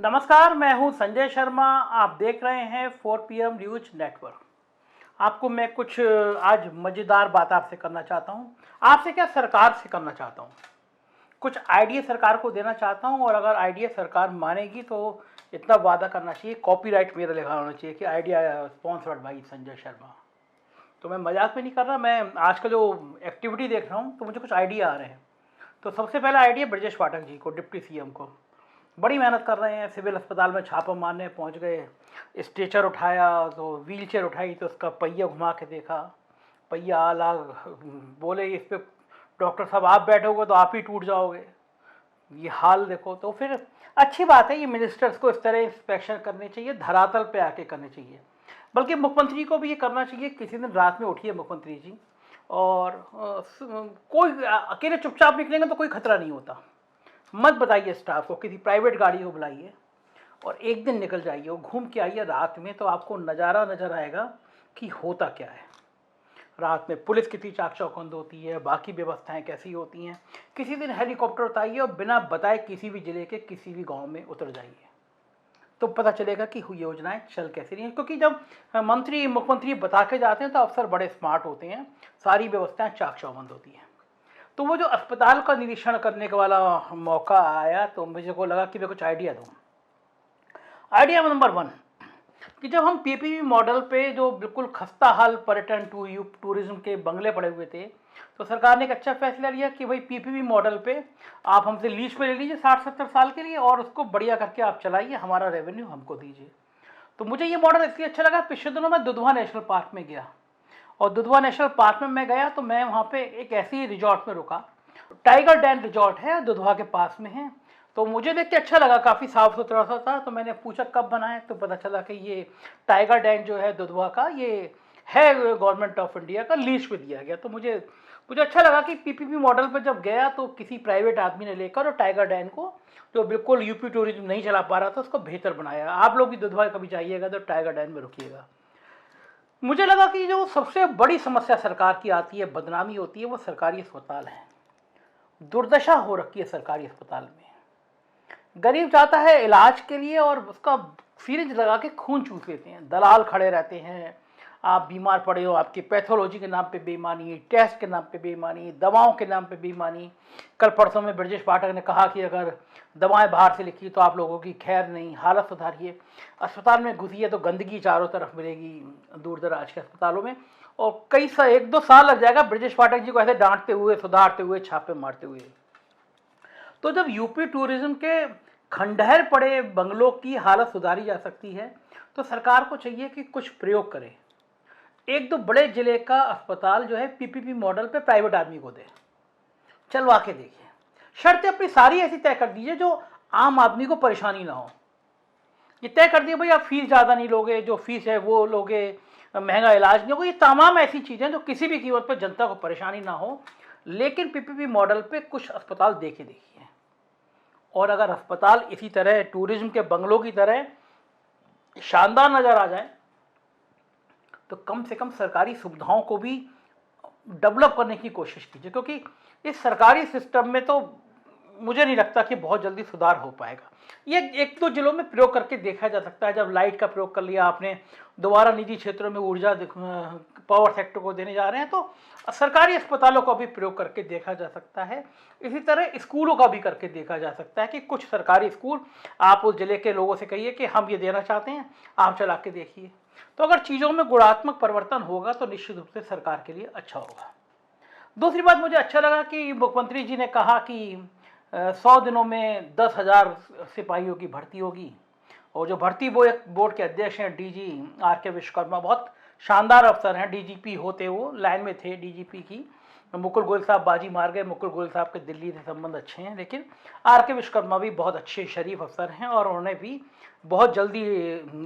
नमस्कार, मैं हूं संजय शर्मा। आप देख रहे हैं 4 PM न्यूज नेटवर्क। आपको मैं कुछ आज मज़ेदार बात आपसे करना चाहता हूं। आपसे क्या, सरकार से करना चाहता हूं। कुछ आइडिया सरकार को देना चाहता हूं और अगर आइडिया सरकार मानेगी तो इतना वादा करना चाहिए, कॉपीराइट मेरा लिखा होना चाहिए कि idea sponsored by Sanjay Sharma. तो मैं मजाक में नहीं कर रहा, मैं आजकल जो एक्टिविटी देख रहा हूँ तो मुझे कुछ आइडिया आ रहे हैं। तो सबसे पहला आइडिया ब्रजेश पाठक जी को, डिप्टी CM को। बड़ी मेहनत कर रहे हैं, सिविल अस्पताल में छापा मारने पहुंच गए, स्ट्रेचर उठाया तो व्हील चेयर उठाई तो उसका पहिया घुमा के देखा, पहिया अलग, बोले इस पे डॉक्टर साहब आप बैठोगे तो आप ही टूट जाओगे, ये हाल देखो। तो फिर अच्छी बात है, ये मिनिस्टर्स को इस तरह इंस्पेक्शन करनी चाहिए, धरातल पे आके करनी चाहिए। बल्कि मुख्यमंत्री को भी ये करना चाहिए, किसी दिन रात में उठिए मुख्यमंत्री जी, और कोई अकेले चुपचाप निकलेंगे तो कोई खतरा नहीं होता। मत बताइए स्टाफ को, किसी प्राइवेट गाड़ी को बुलाइए और एक दिन निकल जाइए और घूम के आइए रात में, तो आपको नज़ारा नज़र आएगा कि होता क्या है। रात में पुलिस कितनी चाक चौबंद होती है, बाकी व्यवस्थाएं कैसी होती हैं। किसी दिन हेलीकॉप्टर उतारिए और बिना बताए किसी भी जिले के किसी भी गांव में उतर जाइए, तो पता चलेगा कि योजनाएं चल कैसी रही हैं। क्योंकि जब मंत्री मुख्यमंत्री बता के जाते हैं तो अफसर बड़े स्मार्ट होते हैं, सारी व्यवस्थाएं चाक चौबंद होती हैं। तो वो जो अस्पताल का निरीक्षण करने का वाला मौका आया तो मुझे को लगा कि मैं कुछ आइडिया दूँ। आइडिया नंबर 1 कि जब हम PPP मॉडल पे, जो बिल्कुल खस्ता हाल पर्यटन टूरिज्म के बंगले पड़े हुए थे, तो सरकार ने एक अच्छा फैसला लिया कि भाई PPP मॉडल पे आप हमसे लीज पे ले लीजिए 60-70 साल के लिए और उसको बढ़िया करके आप चलाइए, हमारा रेवेन्यू हमको दीजिए। तो मुझे ये मॉडल इसलिए अच्छा लगा, पिछले दिनों मैं दुधवा नेशनल पार्क में गया और दुधवा नेशनल पार्क में मैं गया तो मैं वहाँ पे एक ऐसी रिजॉर्ट में रुका, टाइगर डैन रिजॉर्ट है, दुधवा के पास में है। तो मुझे देख के अच्छा लगा, काफ़ी साफ सुथरा सा था। तो मैंने पूछा कब बना है, तो पता चला कि ये टाइगर डैन जो है दुधवा का, ये है गवर्नमेंट ऑफ इंडिया का, लीज पे दिया गया। तो मुझे अच्छा लगा कि PPP मॉडल पर जब गया तो किसी प्राइवेट आदमी ने लेकर और टाइगर डैन को, जो बिल्कुल यूपी टूरिज्म नहीं चला पा रहा था, उसको बेहतर बनाया। आप लोग भी दुधवा कभी जाइएगा तो टाइगर डैन में रुकिएगा। मुझे लगा कि जो सबसे बड़ी समस्या सरकार की आती है, बदनामी होती है, वो सरकारी अस्पताल है। दुर्दशा हो रखी है सरकारी अस्पताल में। गरीब जाता है इलाज के लिए और उसका सीरिंज लगा के खून चूस लेते हैं, दलाल खड़े रहते हैं। आप बीमार पड़े हो, आपकी पैथोलॉजी के नाम पे बेईमानी, टेस्ट के नाम पे बेईमानी, दवाओं के नाम पे बेईमानी। कल परसों में ब्रजेश पाठक ने कहा कि अगर दवाएं बाहर से लिखी तो आप लोगों की खैर नहीं, हालत सुधारिए। अस्पताल में घुसिए तो गंदगी चारों तरफ मिलेगी दूर दराज के अस्पतालों में, और कई 1-2 साल लग जाएगा ब्रजेश पाठक जी को ऐसे डांटते हुए, सुधारते हुए, छापे मारते हुए। तो जब यूपी टूरिज्म के खंडहर पड़े बंगलों की हालत सुधारी जा सकती है तो सरकार को चाहिए कि कुछ प्रयोग करे। 1-2 बड़े जिले का अस्पताल जो है PPP मॉडल पे प्राइवेट आदमी को दे, चलवा के देखिए। शर्तें अपनी सारी ऐसी तय कर दीजिए जो आम आदमी को परेशानी ना हो। ये तय कर दिए भाई आप फीस ज़्यादा नहीं लोगे, जो फीस है वो लोगे, महंगा इलाज नहीं होगा। ये तमाम ऐसी चीज़ें जो किसी भी कीमत पर जनता को परेशानी ना हो। लेकिन PPP मॉडल पे कुछ अस्पताल देखे देखिए, और अगर अस्पताल इसी तरह टूरिज्म के बंगलों की तरह शानदार नज़र आ जाए तो कम से कम सरकारी सुविधाओं को भी डेवलप करने की कोशिश कीजिए। क्योंकि इस सरकारी सिस्टम में तो मुझे नहीं लगता कि बहुत जल्दी सुधार हो पाएगा। ये 1-2 जिलों में प्रयोग करके देखा जा सकता है। जब लाइट का प्रयोग कर लिया आपने, दोबारा निजी क्षेत्रों में ऊर्जा पावर सेक्टर को देने जा रहे हैं, तो सरकारी अस्पतालों का भी प्रयोग करके देखा जा सकता है। इसी तरह स्कूलों का भी करके देखा जा सकता है कि कुछ सरकारी स्कूल आप उस जिले के लोगों से कहिए कि हम ये देना चाहते हैं, आप चला के देखिए। तो अगर चीज़ों में गुणात्मक परिवर्तन होगा तो निश्चित रूप से सरकार के लिए अच्छा होगा। दूसरी बात, मुझे अच्छा लगा कि मुख्यमंत्री जी ने कहा कि 100 दिनों में 10,000 सिपाहियों की भर्ती होगी। और जो भर्ती बोर्ड के अध्यक्ष हैं DG RK विश्वकर्मा, बहुत शानदार अफसर हैं। DGP होते वो लाइन में थे DGP की। मुकुल गोयल साहब बाजी मार गए, मुकुल गोयल साहब के दिल्ली से संबंध अच्छे हैं, लेकिन RK विश्वकर्मा भी बहुत अच्छे शरीफ अफसर हैं और उन्होंने भी बहुत जल्दी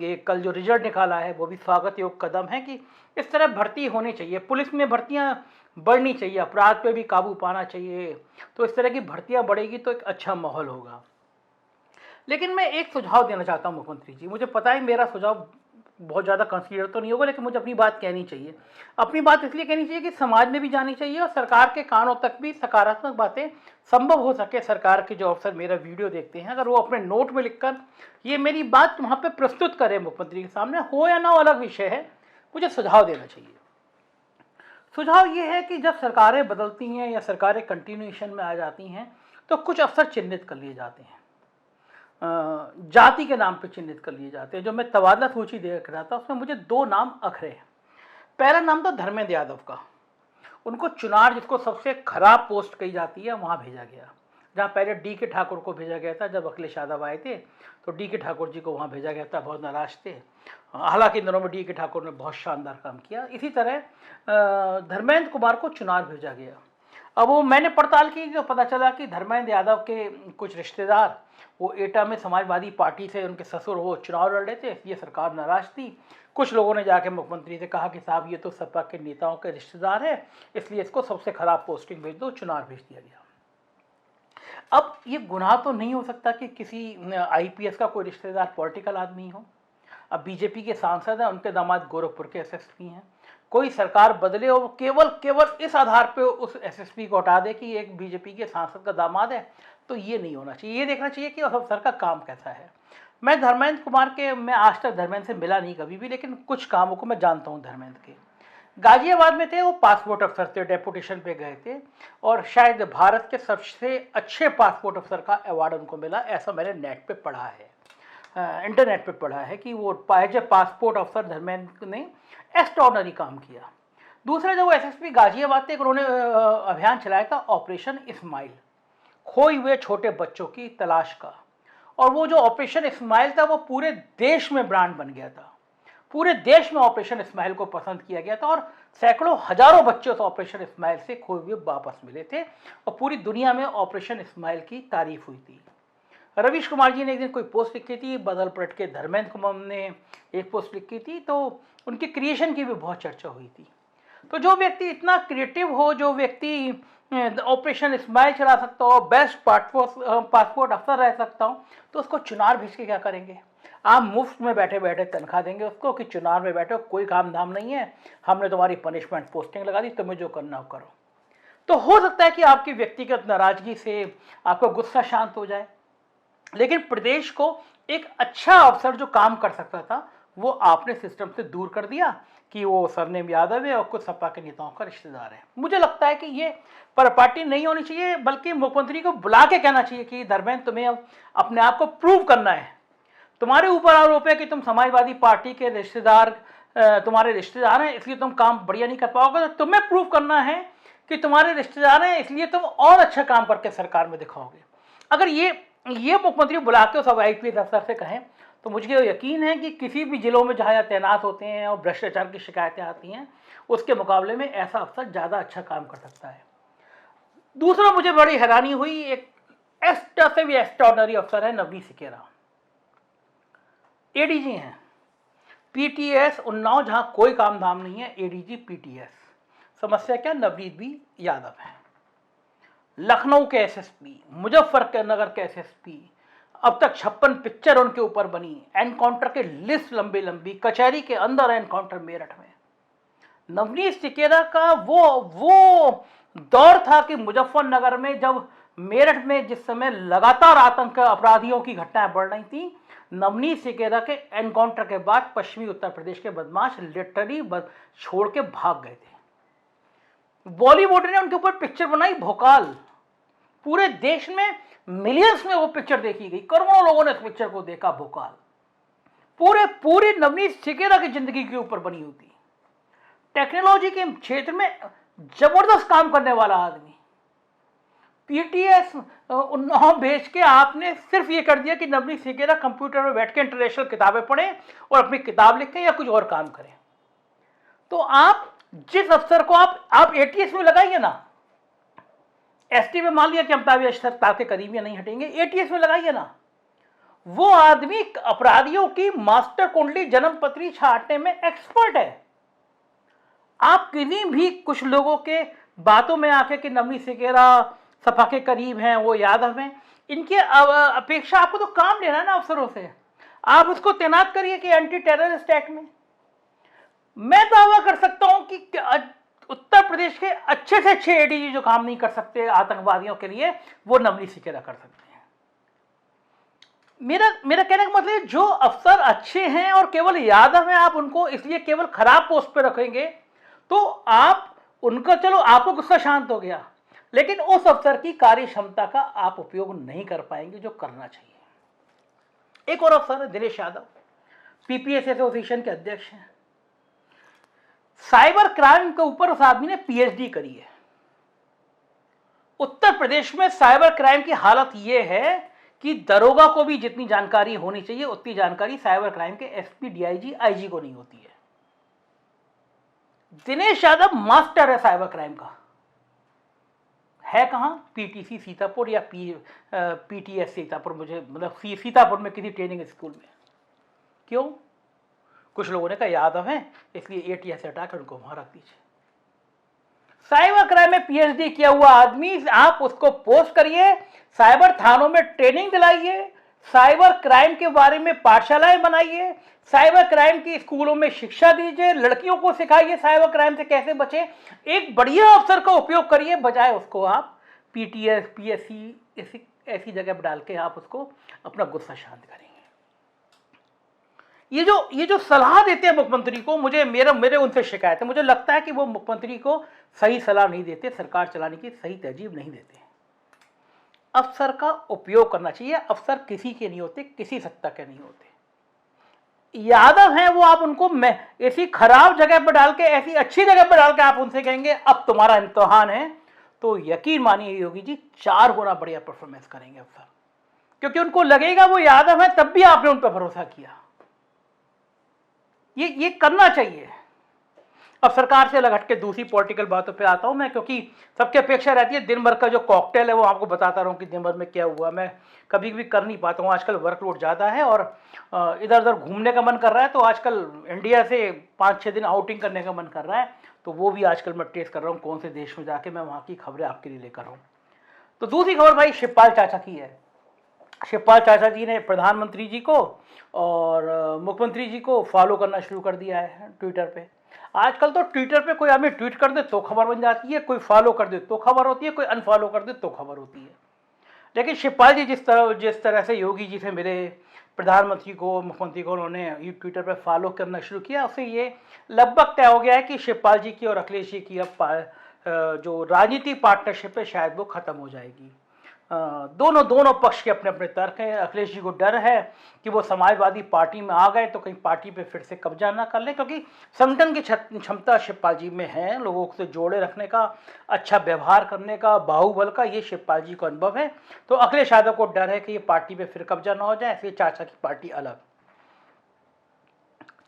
ये कल जो रिजल्ट निकाला है वो भी स्वागत योग कदम है कि इस तरह भर्ती होनी चाहिए। पुलिस में भर्तियां बढ़नी चाहिए, अपराध पे भी काबू पाना चाहिए। तो इस तरह की भर्तियां बढ़ेगी तो एक अच्छा माहौल होगा। लेकिन मैं एक सुझाव देना चाहता हूं मुख्यमंत्री जी, मुझे पता है मेरा सुझाव बहुत ज़्यादा कंसीडर तो नहीं होगा, लेकिन मुझे अपनी बात कहनी चाहिए। अपनी बात इसलिए कहनी चाहिए कि समाज में भी जानी चाहिए और सरकार के कानों तक भी सकारात्मक बातें संभव हो सके। सरकार के जो अफसर मेरा वीडियो देखते हैं, अगर वो अपने नोट में लिखकर ये मेरी बात वहाँ पे प्रस्तुत करें मुख्यमंत्री के सामने, हो या ना हो अलग विषय है, मुझे सुझाव देना चाहिए। सुझाव ये है कि जब सरकारें बदलती हैं या सरकारें कंटिन्यूएशन में आ जाती हैं तो कुछ अफसर चिन्हित कर लिए जाते हैं, जाति के नाम पे चिन्हित कर लिए जाते हैं। जो मैं तबादला सूची देख रहा था उसमें मुझे 2 नाम अखरे हैं। पहला नाम था धर्मेंद्र यादव का। उनको चुनार, जिसको सबसे खराब पोस्ट कही जाती है, वहाँ भेजा गया, जहाँ पहले डी.के. ठाकुर को भेजा गया था। जब अखिलेश यादव आए थे तो डी.के. ठाकुर जी को वहाँ भेजा गया था, बहुत नाराज थे। हालांकि इन दिनों में डी.के. ठाकुर ने बहुत शानदार काम किया। इसी तरह धर्मेंद्र कुमार को चुनार भेजा गया। अब वो मैंने पड़ताल की तो पता चला कि धर्मेंद्र यादव के कुछ रिश्तेदार वो एटा में समाजवादी पार्टी से, उनके ससुर वो चुनाव लड़ रहे थे, इसलिए सरकार नाराज थी। कुछ लोगों ने जाके मुख्यमंत्री से कहा कि साहब ये तो सपा के नेताओं के रिश्तेदार है, इसलिए इसको सबसे खराब पोस्टिंग भेज दो, चुनार भेज दिया गया। अब ये गुनाह तो नहीं हो सकता कि किसी आईपीएस का कोई रिश्तेदार पॉलिटिकल आदमी हो। अब बीजेपी के सांसद हैं, उनके दामाद गोरखपुर के एसएसपी हैं। कोई सरकार बदले और केवल इस आधार पे उस एसएसपी को हटा दे कि एक बीजेपी के सांसद का दामाद है, तो ये नहीं होना चाहिए। ये देखना चाहिए कि अफसर का काम कैसा है। मैं धर्मेंद्र कुमार के, मैं आज तक धर्मेंद्र से मिला नहीं कभी भी, लेकिन कुछ कामों को मैं जानता हूँ धर्मेंद्र के। गाजियाबाद में थे, वो पासपोर्ट अफसर थे, डेपुटेशन पे गए थे और शायद भारत के सबसे अच्छे पासपोर्ट अफसर का अवार्ड उनको मिला, ऐसा मैंने नेट पे पढ़ा है, इंटरनेट पे पढ़ा है कि वो पासपोर्ट अफसर धर्मेंद्र ने एक्स्ट्राऑर्डिनरी काम किया। दूसरा, जब वो एसएसपी गाजियाबाद थे, उन्होंने अभियान चलाया था ऑपरेशन स्माइल, खोए हुए छोटे बच्चों की तलाश का। और वो जो ऑपरेशन स्माइल था वो पूरे देश में ब्रांड बन गया था। पूरे देश में ऑपरेशन स्माइल को पसंद किया गया था और सैकड़ों हजारों बच्चे उस ऑपरेशन स्माइल से खोए हुए वापस मिले थे और पूरी दुनिया में ऑपरेशन स्माइल की तारीफ हुई थी। रवीश कुमार जी ने एक दिन कोई पोस्ट लिखी थी, बदल पलट के धर्मेंद्र कुमार ने एक पोस्ट लिखी थी, तो उनकी क्रिएशन की भी बहुत चर्चा हुई थी। तो जो व्यक्ति इतना क्रिएटिव हो, जो व्यक्ति ऑपरेशन स्माइल चला सकता हो, बेस्ट पासपोर्ट अफसर रह सकता हो, तो उसको चुनार भेज के क्या करेंगे? आप मुफ्त में बैठे बैठे तनख्वाह देंगे उसको कि चुनार में बैठो, कोई काम धाम नहीं है, हमने तुम्हारी पनिशमेंट पोस्टिंग लगा दी, तुम्हें जो करना हो करो। तो हो सकता है कि आपकी व्यक्तिगत नाराजगी से आपका गुस्सा शांत हो जाए, लेकिन प्रदेश को एक अच्छा अफसर जो काम कर सकता था वो आपने सिस्टम से दूर कर दिया कि वो सरनेम यादव है और कुछ सपा के नेताओं का रिश्तेदार है। मुझे लगता है कि ये परपाटी नहीं होनी चाहिए, बल्कि मुख्यमंत्री को बुला के कहना चाहिए कि धर्मेंद्र, तुम्हें अपने आप को प्रूव करना है। तुम्हारे ऊपर आरोप है कि तुम समाजवादी पार्टी के रिश्तेदार, तुम्हारे रिश्तेदार हैं, इसलिए तुम काम बढ़िया नहीं कर पाओगे। तो तुम्हें प्रूव करना है कि तुम्हारे रिश्तेदार हैं, इसलिए तुम और अच्छा काम करके सरकार में दिखाओगे। अगर ये मुख्यमंत्री बुला के उस आईपीएस अफसर से कहें तो मुझे यकीन है कि किसी भी जिलों में जहाँ तैनात होते हैं और भ्रष्टाचार की शिकायतें आती हैं, उसके मुकाबले में ऐसा अफसर ज़्यादा अच्छा काम कर सकता है। दूसरा, मुझे बड़ी हैरानी हुई, एक से भी एक्स्ट्राऑर्डिनरी अफसर है नवनीत सिकेरा, एडीजी हैं पीटीएस उन्नाव, जहाँ कोई काम धाम नहीं है, एडीजी पीटीएस। समस्या क्या? नवनीत भी यादव है। लखनऊ के एसएसपी, मुजफ्फरनगर के एसएसपी, अब तक 56 पिक्चर उनके ऊपर बनी, एनकाउंटर के लिस्ट लंबी, कचहरी के अंदर एनकाउंटर मेरठ में। नवनीत सिकेरा का वो दौर था कि मुजफ्फरनगर में, जब मेरठ में जिस समय लगातार आतंक अपराधियों की घटनाएं बढ़ रही थी, नवनीत सिकेरा के एनकाउंटर के बाद पश्चिमी उत्तर प्रदेश के बदमाश लिटरली छोड़ के भाग गए थे। बॉलीवुड ने उनके ऊपर पिक्चर बनाई भोकाल, पूरे देश में मिलियंस में वो पिक्चर देखी गई, करोड़ों लोगों ने इस पिक्चर को देखा, भोकाल। पूरे नवनीत सिकेरा की जिंदगी के ऊपर बनी होती। टेक्नोलॉजी के क्षेत्र में जबरदस्त काम करने वाला आदमी, पीटीएस उन्नाव भेज के आपने सिर्फ ये कर दिया कि नवनीत सिकेरा कंप्यूटर में बैठ के इंटरनेशनल किताबें पढ़ें और अपनी किताब लिखें या कुछ और काम करें। तो आप जिस अफसर को आप एटीएस में लगाइए ना, एसटी में मान लिया कि अमिताभ सरकार के करीब या नहीं हटेंगे, एटीएस में लगाइए ना, वो आदमी अपराधियों की मास्टर कुंडली जन्मपत्री छांटने में एक्सपर्ट है। आप किसी भी कुछ लोगों के बातों में आके कि नवनीत सिकेरा सपा के करीब हैं, वो यादव हैं, इनके अपेक्षा आपको तो काम लेना है ना अफसरों से। आप उसको तैनात करिए कि एंटी टेररिस्ट एक्ट में, मैं दावा कर सकता हूं कि उत्तर प्रदेश के अच्छे से अच्छे एडीजी जो काम नहीं कर सकते आतंकवादियों के लिए, वो नवनीत सिकेरा कर सकते हैं। मेरा कहने का मतलब जो अफसर अच्छे हैं और केवल यादव हैं, आप उनको इसलिए केवल खराब पोस्ट पे रखेंगे तो आप उनका, चलो आपको गुस्सा शांत हो गया, लेकिन उस अफसर की कार्य क्षमता का आप उपयोग नहीं कर पाएंगे जो करना चाहिए। एक और अफसर है दिनेश यादव, पीपीएस एसोसिएशन के अध्यक्ष हैं। साइबर क्राइम के ऊपर उस आदमी ने पीएचडी करी है। उत्तर प्रदेश में साइबर क्राइम की हालत यह है कि दरोगा को भी जितनी जानकारी होनी चाहिए उतनी जानकारी साइबर क्राइम के एसपी, डीआईजी, आईजी को नहीं होती है। दिनेश यादव मास्टर है साइबर क्राइम का। है कहां? पीटीसी सीतापुर या पीटीएस सीतापुर, मुझे मतलब सीतापुर में किसी ट्रेनिंग स्कूल में। क्यों? कुछ लोगों ने कहा यादव हैं इसलिए एटीएस से हटाकर उनको वहां रख दीजिए। साइबर क्राइम में पीएचडी किया हुआ आदमी, आप उसको पोस्ट करिए, साइबर थानों में ट्रेनिंग दिलाइए, साइबर क्राइम के बारे में पाठशालाएं बनाइए, साइबर क्राइम की स्कूलों में शिक्षा दीजिए, लड़कियों को सिखाइए साइबर क्राइम से कैसे बचें। एक बढ़िया अफसर का उपयोग करिए, बजाय उसको आप पीटीएस, पीएससी ऐसी जगह पर डाल के आप उसको अपना गुस्सा शांत करेंगे। ये जो सलाह देते हैं मुख्यमंत्री को, मेरे उनसे शिकायत है। मुझे लगता है कि वो मुख्यमंत्री को सही सलाह नहीं देते, सरकार चलाने की सही तहजीब नहीं देते। अफसर का उपयोग करना चाहिए। अफसर किसी के नहीं होते, किसी सत्ता के नहीं होते। यादव हैं वो, आप उनको ऐसी खराब जगह पर डाल के ऐसी अच्छी जगह पर डाल के आप उनसे कहेंगे अब तुम्हारा इम्तिहान है, तो यकीन मानिए योगी जी 4 गुना बढ़िया परफॉर्मेंस करेंगे अफसर, क्योंकि उनको लगेगा वो यादव है तब भी आपने उन पर भरोसा किया। ये करना चाहिए। अब सरकार से अलग हट के दूसरी पॉलिटिकल बातों पे आता हूं मैं, क्योंकि सबकी अपेक्षा रहती है दिन भर का जो कॉकटेल है वो आपको बताता रहूं कि दिन भर में क्या हुआ। मैं कभी कभी कर नहीं पाता हूं, आजकल वर्कलोड ज़्यादा है और इधर उधर घूमने का मन कर रहा है, तो आजकल इंडिया से 5-6 दिन आउटिंग करने का मन कर रहा है, तो वो भी आजकल मैं टेस्ट कर रहा हूँ कौन से देश में जाके मैं वहाँ की खबरें आपके लिए लेकर आऊँ। तो दूसरी खबर भाई शिवपाल चाचा की है। शिवपाल चाचा जी ने प्रधानमंत्री जी को और मुख्यमंत्री जी को फॉलो करना शुरू कर दिया है ट्विटर पे। आजकल तो ट्विटर पे कोई आदमी ट्वीट कर दे तो खबर बन जाती है, कोई फॉलो कर दे तो खबर होती है, कोई अनफॉलो कर दे तो खबर होती है। लेकिन शिवपाल जी जिस तरह से योगी जी से मिले, प्रधानमंत्री को, मुख्यमंत्री को उन्होंने ट्विटर पे फॉलो करना शुरू किया, उससे ये लगभग तय हो गया है कि शिवपाल जी की और अखिलेश जी की अब जो राजनीतिक पार्टनरशिप है शायद वो खत्म हो जाएगी। दोनों पक्ष के अपने अपने तर्क हैं। अखिलेश जी को डर है कि वो समाजवादी पार्टी में आ गए तो कहीं पार्टी पे फिर से कब्जा ना कर ले, क्योंकि संगठन की क्षमता शिवपाल जी में है, लोगों से जोड़े रखने का, अच्छा व्यवहार करने का, बाहुबल का, ये शिवपाल जी को अनुभव है। तो अखिलेश यादव को डर है कि ये पार्टी पे फिर कब्जा ना हो जाए, इसलिए चाचा की पार्टी अलग।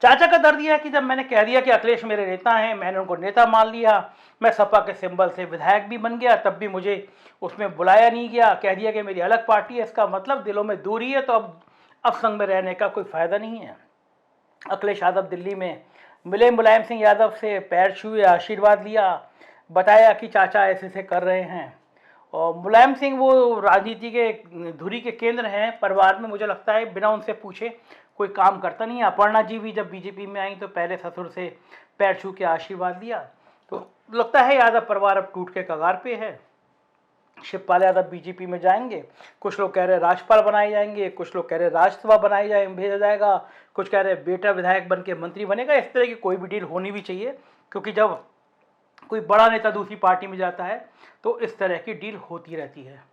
चाचा का दर्द यह है कि जब मैंने कह दिया कि अखिलेश मेरे नेता हैं, मैंने उनको नेता मान लिया, मैं सपा के सिंबल से विधायक भी बन गया, तब भी मुझे उसमें बुलाया नहीं गया, कह दिया कि मेरी अलग पार्टी है, इसका मतलब दिलों में दूरी है, तो अब संग में रहने का कोई फ़ायदा नहीं है। अखिलेश यादव दिल्ली में मिले, मुलायम सिंह यादव से पैर छुए, आशीर्वाद लिया, बताया कि चाचा ऐसे ऐसे कर रहे हैं। और मुलायम सिंह वो राजनीति के धुरी के केंद्र हैं परिवार में, मुझे लगता है बिना उनसे पूछे कोई काम करता नहीं है। अपर्णा जी भी जब बीजेपी में आई तो पहले ससुर से पैर छू के आशीर्वाद लिया, तो लगता है यादव परिवार अब टूट के कगार पे है। शिवपाल यादव बीजेपी में जाएंगे, कुछ लोग कह रहे हैं राज्यपाल बनाए जाएंगे, कुछ लोग कह रहे हैं राज्यसभा भेजा जाएगा, कुछ कह रहे हैं बेटा विधायक बन के मंत्री बनेगा। इस तरह की कोई भी डील होनी भी चाहिए, क्योंकि जब कोई बड़ा नेता दूसरी पार्टी में जाता है तो इस तरह की डील होती रहती है।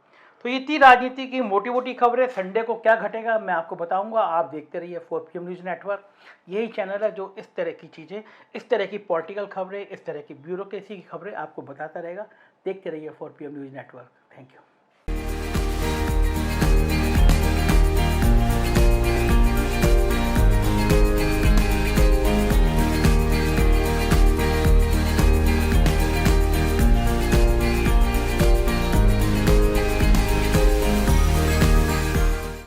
तो ये थी राजनीति की मोटी मोटी खबरें। संडे को क्या घटेगा मैं आपको बताऊंगा। आप देखते रहिए 4PM न्यूज़ नेटवर्क। यही चैनल है जो इस तरह की चीज़ें, इस तरह की पॉलिटिकल खबरें, इस तरह की ब्यूरोक्रेसी की खबरें आपको बताता रहेगा। देखते रहिए 4PM news network. Thank you.